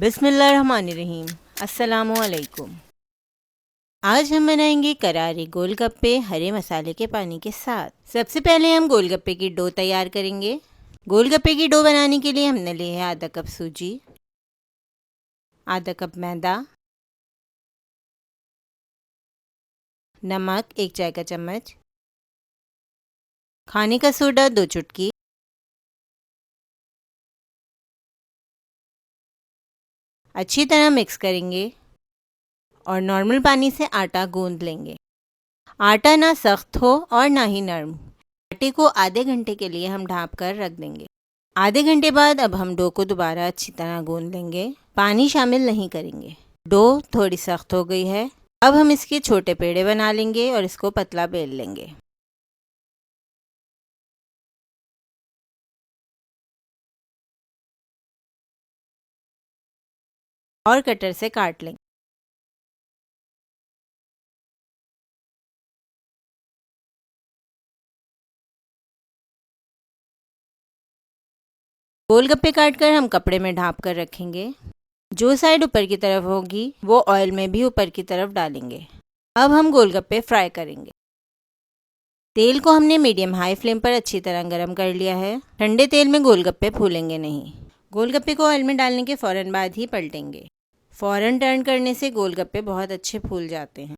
बिस्मिल्लाहिर्रहमानिर्रहीम। अस्सलामुअलैकुम। आज हम बनाएंगे करारे गोलगप्पे हरे मसाले के पानी के साथ। सबसे पहले हम गोलगप्पे की डो तैयार करेंगे। गोलगप्पे की डो बनाने के लिए हमने ली है आधा कप सूजी, आधा कप मैदा, नमक 1 चाय का चम्मच, खाने का सोडा 2 चुटकी, अच्छी तरह मिक्स करेंगे और नॉर्मल पानी से आटा गूंद लेंगे। आटा ना सख्त हो और ना ही नरम। आटे को आधे घंटे के लिए हम ढाँप कर रख देंगे। आधे घंटे बाद अब हम डो को दोबारा अच्छी तरह गूंद लेंगे। पानी शामिल नहीं करेंगे। डो थोड़ी सख्त हो गई है। अब हम इसके छोटे पेड़े बना लेंगे और इसको पतला बेल लेंगे। और कटर से काट लेंगे। गोलगप्पे काटकर हम कपड़े में ढाँप कर रखेंगे। जो साइड ऊपर की तरफ होगी वो ऑयल में भी ऊपर की तरफ डालेंगे। अब हम गोलगप्पे फ्राई करेंगे। तेल को हमने मीडियम हाई फ्लेम पर अच्छी तरह गरम कर लिया है। ठंडे तेल में गोलगप्पे फूलेंगे नहीं। गोलगप्पे को ऑयल में डालने के फ़ौरन बाद ही पलटेंगे। फ़ौरन टर्न करने से गोलगप्पे बहुत अच्छे फूल जाते हैं।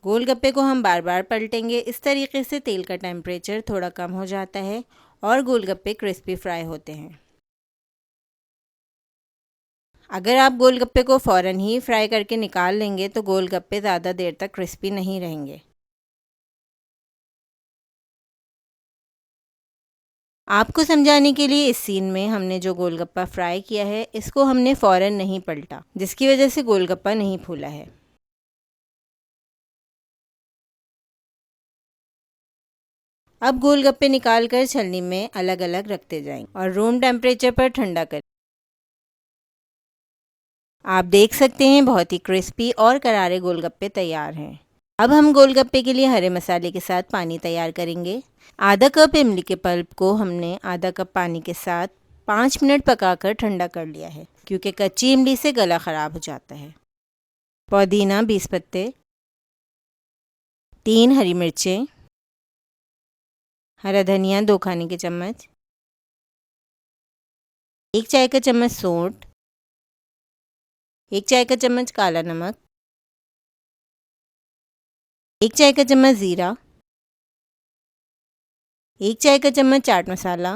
गोलगप्पे को हम बार बार पलटेंगे। इस तरीके से तेल का टेम्परेचर थोड़ा कम हो जाता है और गोलगप्पे क्रिस्पी फ्राई होते हैं। अगर आप गोलगप्पे को फ़ौरन ही फ्राई करके निकाल लेंगे तो गोलगप्पे ज़्यादा देर तक क्रिस्पी नहीं रहेंगे। आपको समझाने के लिए इस सीन में हमने जो गोलगप्पा फ्राई किया है इसको हमने फ़ौरन नहीं पलटा, जिसकी वजह से गोलगप्पा नहीं फूला है। अब गोलगप्पे निकालकर छलनी में अलग अलग रखते जाएंगे और रूम टेम्परेचर पर ठंडा करें। आप देख सकते हैं बहुत ही क्रिस्पी और करारे गोलगप्पे तैयार हैं। अब हम गोलगप्पे के लिए हरे मसाले के साथ पानी तैयार करेंगे। आधा कप इमली के पल्प को हमने आधा कप पानी के साथ 5 मिनट पकाकर ठंडा कर लिया है, क्योंकि कच्ची इमली से गला ख़राब हो जाता है। पुदीना 20 पत्ते, 3 हरी मिर्चें, हरा धनिया 2 खाने के चम्मच, 1 चाय का चम्मच सौंठ, 1 चाय का चम्मच काला नमक, 1 चाय का चम्मच ज़ीरा, 1 चाय का चम्मच चाट मसाला,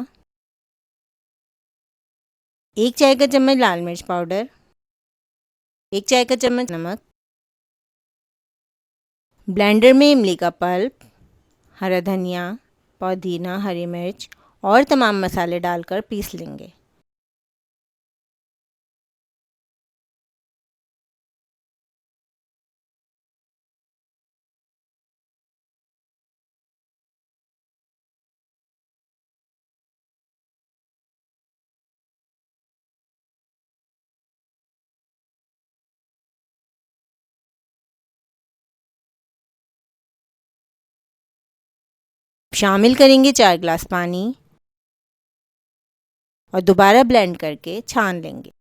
1 चाय का चम्मच लाल मिर्च पाउडर, 1 चाय का चम्मच नमक। ब्लेंडर में इमली का पल्प, हरा धनिया, पुदीना, हरी मिर्च और तमाम मसाले डालकर पीस लेंगे। शामिल करेंगे 4 गिलास पानी और दोबारा ब्लेंड करके छान लेंगे।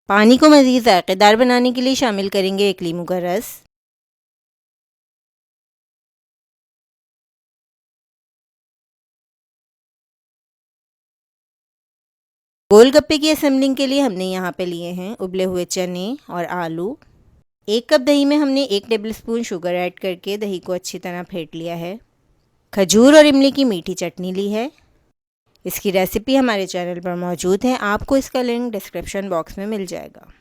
पानी को मज़ीद जायकेदार बनाने के लिए शामिल करेंगे 1 नींबू का रस। गोलगप्पे की असेंबलिंग के लिए हमने यहाँ पे लिए हैं उबले हुए चने और आलू। 1 कप दही में हमने 1 टेबलस्पून शुगर ऐड करके दही को अच्छी तरह फेंट लिया है। खजूर और इमली की मीठी चटनी ली है। इसकी रेसिपी हमारे चैनल पर मौजूद है, आपको इसका लिंक डिस्क्रिप्शन बॉक्स में मिल जाएगा।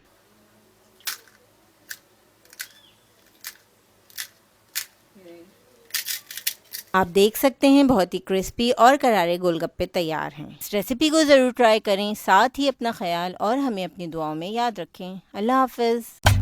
आप देख सकते हैं बहुत ही क्रिस्पी और करारे गोलगप्पे तैयार हैं। इस रेसिपी को ज़रूर ट्राई करें। साथ ही अपना ख्याल और हमें अपनी दुआओं में याद रखें। अल्लाह हाफ़िज़।